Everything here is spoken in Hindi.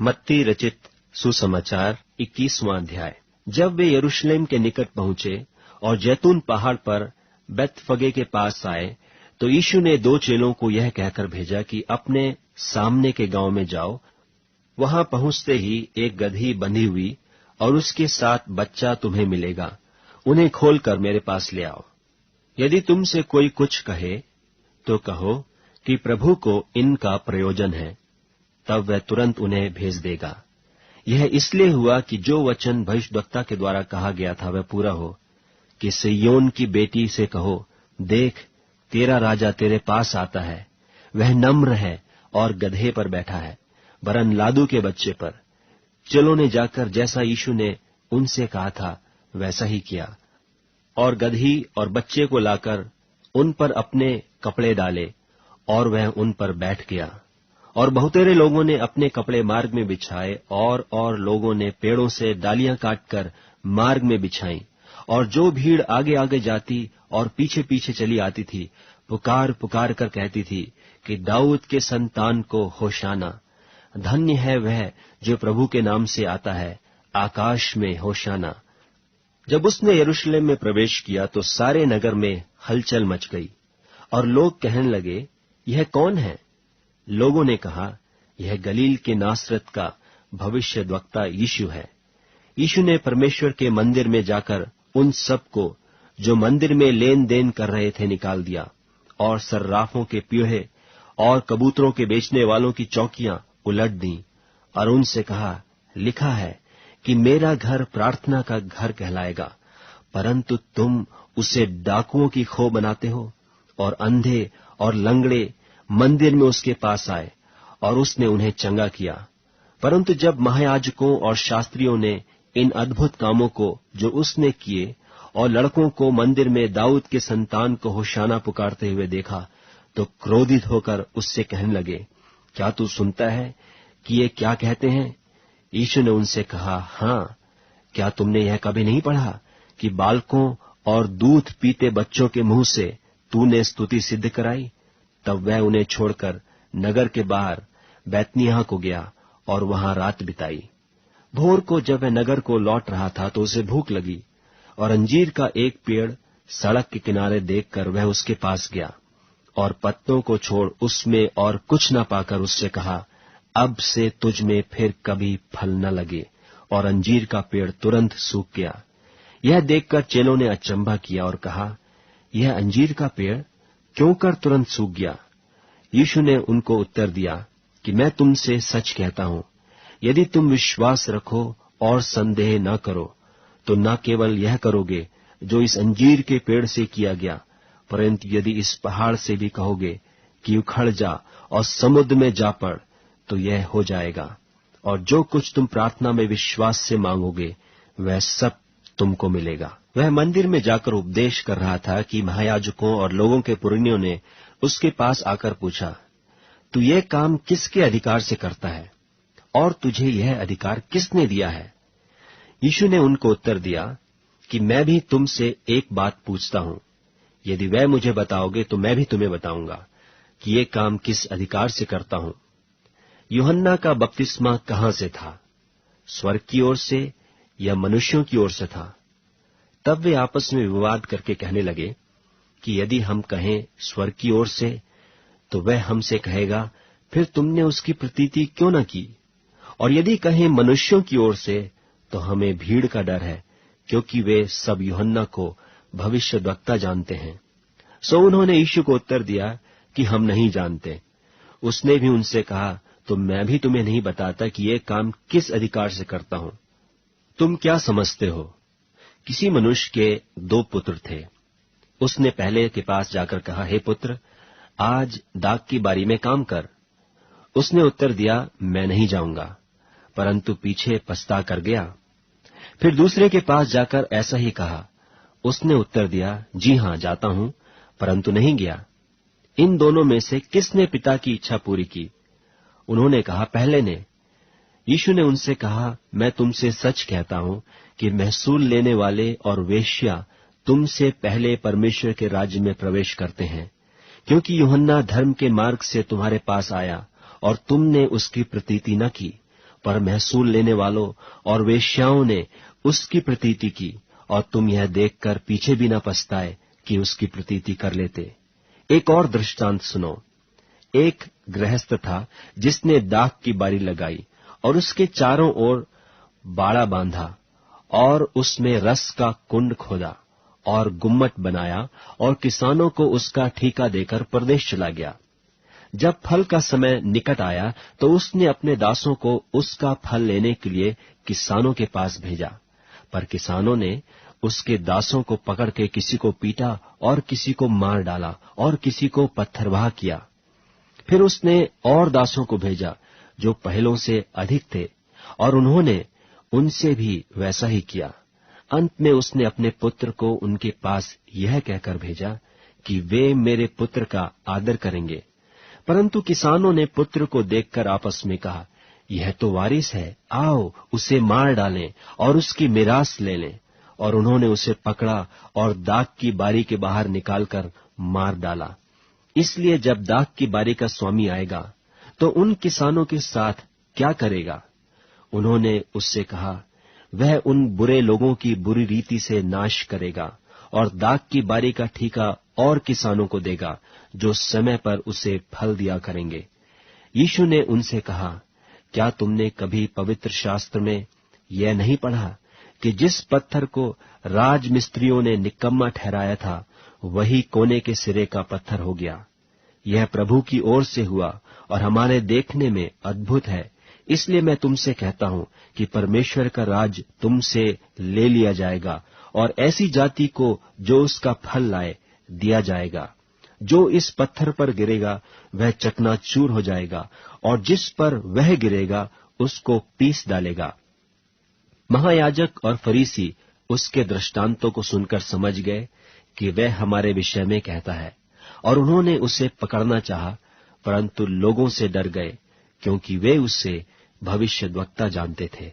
मत्ती रचित सुसमाचार 21वां अध्याय। जब वे यरूशलेम के निकट पहुंचे और जैतून पहाड़ पर बेतफगे के पास आए, तो यीशु ने 2 चेलों को यह कहकर भेजा कि अपने सामने के गांव में जाओ। वहां पहुंचते ही एक गदही बंधी हुई और उसके साथ बच्चा तुम्हें मिलेगा। उन्हें खोलकर मेरे पास ले आओ। यदि तुमसे कोई कुछ कहे तो कहो कि प्रभु को इनका प्रयोजन है, तब वह तुरंत उन्हें भेज देगा। यह इसलिए हुआ कि जो वचन भविष्यद्वक्ता के द्वारा कहा गया था वह पूरा हो, कि सिय्योन की बेटी से कहो, देख तेरा राजा तेरे पास आता है, वह नम्र है और गधे पर बैठा है, वरन लादू के बच्चे पर। चेलों ने जाकर जैसा यीशु ने उनसे कहा था वैसा ही किया, और गदही और बच्चे को लाकर उन पर अपने कपड़े डाले, और वह उन पर बैठ गया। और बहुतेरे लोगों ने अपने कपड़े मार्ग में बिछाए, और लोगों ने पेड़ों से डालियां काटकर मार्ग में बिछाई। और जो भीड़ आगे आगे जाती और पीछे पीछे चली आती थी, पुकार पुकार कर कहती थी कि दाऊद के संतान को होशाना, धन्य है वह जो प्रभु के नाम से आता है, आकाश में होशाना। जब उसने यरूशलेम में प्रवेश किया तो सारे नगर में हलचल मच गई, और लोग कहने लगे, यह कौन है? लोगों ने कहा, यह गलील के नासरत का भविष्यद्वक्ता यीशु है। यीशु ने परमेश्वर के मंदिर में जाकर उन सब को जो मंदिर में लेन देन कर रहे थे निकाल दिया, और सर्राफों के प्योहे और कबूतरों के बेचने वालों की चौकियां उलट दी, और उनसे कहा, लिखा है कि मेरा घर प्रार्थना का घर कहलाएगा, परंतु तुम उसे डाकुओं की खो बनाते हो। और अंधे और लंगड़े मंदिर में उसके पास आए, और उसने उन्हें चंगा किया। परंतु जब महायाजकों और शास्त्रियों ने इन अद्भुत कामों को जो उसने किए और लड़कों को मंदिर में दाऊद के संतान को होशाना पुकारते हुए देखा, तो क्रोधित होकर उससे कहने लगे, क्या तू सुनता है कि ये क्या कहते हैं? यीशु ने उनसे कहा, हाँ, क्या तुमने यह कभी नहीं पढ़ा कि बालकों और दूध पीते बच्चों के मुंह से तूने स्तुति सिद्ध कराई? तब वह उन्हें छोड़कर नगर के बाहर बैतनिय्याह को गया और वहां रात बिताई। भोर को जब वह नगर को लौट रहा था तो उसे भूख लगी, और अंजीर का एक पेड़ सड़क के किनारे देखकर वह उसके पास गया, और पत्तों को छोड़ उसमें और कुछ न पाकर उससे कहा, अब से तुझ में फिर कभी फल न लगे। और अंजीर का पेड़ तुरंत सूख गया। यह देखकर चेलों ने अचंभा किया और कहा, यह अंजीर का पेड़ क्यों कर तुरंत सूख गया? यीशु ने उनको उत्तर दिया कि मैं तुमसे सच कहता हूं, यदि तुम विश्वास रखो और संदेह न करो, तो न केवल यह करोगे जो इस अंजीर के पेड़ से किया गया, परंतु यदि इस पहाड़ से भी कहोगे कि उखड़ जा और समुद्र में जा पड़, तो यह हो जाएगा। और जो कुछ तुम प्रार्थना में विश्वास से मांगोगे वह सब तुमको मिलेगा। वह मंदिर में जाकर उपदेश कर रहा था कि महायाजकों और लोगों के पुरनियों ने उसके पास आकर पूछा, तू ये काम किसके अधिकार से करता है, और तुझे यह अधिकार किसने दिया है? यीशु ने उनको उत्तर दिया कि मैं भी तुमसे एक बात पूछता हूं, यदि वह मुझे बताओगे तो मैं भी तुम्हें बताऊंगा कि ये काम किस अधिकार से करता हूं। यूहन्ना का बपतिस्मा कहां से था, स्वर्ग की ओर से या मनुष्यों की ओर से था? तब वे आपस में विवाद करके कहने लगे कि यदि हम कहें स्वर्ग की ओर से, तो वह हमसे कहेगा, फिर तुमने उसकी प्रतीति क्यों न की? और यदि कहें मनुष्यों की ओर से, तो हमें भीड़ का डर है, क्योंकि वे सब यूहन्ना को भविष्यद्वक्ता जानते हैं। सो उन्होंने यीशु को उत्तर दिया कि हम नहीं जानते। उसने भी उनसे कहा, तो मैं भी तुम्हें नहीं बताता कि ये काम किस अधिकार से करता हूं। तुम क्या समझते हो? किसी मनुष्य के 2 पुत्र थे। उसने पहले के पास जाकर कहा, हे पुत्र, आज दाख की बारी में काम कर। उसने उत्तर दिया, मैं नहीं जाऊंगा, परंतु पीछे पछता कर गया। फिर दूसरे के पास जाकर ऐसा ही कहा। उसने उत्तर दिया, जी हां, जाता हूं, परंतु नहीं गया। इन दोनों में से किसने पिता की इच्छा पूरी की? उन्होंने कहा, पहले ने। यीशु ने उनसे कहा, मैं तुमसे सच कहता हूं कि महसूल लेने वाले और वेश्या तुमसे पहले परमेश्वर के राज्य में प्रवेश करते हैं, क्योंकि यूहन्ना धर्म के मार्ग से तुम्हारे पास आया और तुमने उसकी प्रतीति न की, पर महसूल लेने वालों और वेश्याओं ने उसकी प्रतीति की, और तुम यह देखकर पीछे भी न पछताए कि उसकी प्रतीति कर लेते। एक और दृष्टांत सुनो। एक गृहस्थ था जिसने दाख की बारी लगाई और उसके चारों ओर बाड़ा बांधा और उसमें रस का कुंड खोदा और गुम्मट बनाया और किसानों को उसका ठीका देकर परदेश चला गया। जब फल का समय निकट आया तो उसने अपने दासों को उसका फल लेने के लिए किसानों के पास भेजा, पर किसानों ने उसके दासों को पकड़ के किसी को पीटा और किसी को मार डाला और किसी को पत्थरवाह किया। फिर उसने और दासों को भेजा जो पहलों से अधिक थे, और उन्होंने उनसे भी वैसा ही किया। अंत में उसने अपने पुत्र को उनके पास यह कहकर भेजा कि वे मेरे पुत्र का आदर करेंगे। परंतु किसानों ने पुत्र को देखकर आपस में कहा, यह तो वारिस है, आओ उसे मार डालें और उसकी मिरास ले लें। और उन्होंने उसे पकड़ा और दाख की बारी के बाहर निकालकर मार डाला। इसलिए जब दाख की बारी का स्वामी आएगा तो उन किसानों के साथ क्या करेगा? उन्होंने उससे कहा, वह उन बुरे लोगों की बुरी रीति से नाश करेगा और दाख की बारी का ठीका और किसानों को देगा जो समय पर उसे फल दिया करेंगे। यीशु ने उनसे कहा, क्या तुमने कभी पवित्र शास्त्र में यह नहीं पढ़ा कि जिस पत्थर को राजमिस्त्रियों ने निकम्मा ठहराया था, वही कोने के सिरे का पत्थर हो गया। यह प्रभु की ओर से हुआ और हमारे देखने में अद्भुत है। इसलिए मैं तुमसे कहता हूं कि परमेश्वर का राज तुमसे ले लिया जाएगा और ऐसी जाति को जो उसका फल लाए दिया जाएगा। जो इस पत्थर पर गिरेगा वह चकनाचूर हो जाएगा और जिस पर वह गिरेगा उसको पीस डालेगा। महायाजक और फरीसी उसके दृष्टांतों को सुनकर समझ गए कि वह हमारे विषय में कहता है, और उन्होंने उसे पकड़ना चाहा, परंतु लोगों से डर गए क्योंकि वे उससे भविष्यद्वक्ता जानते थे।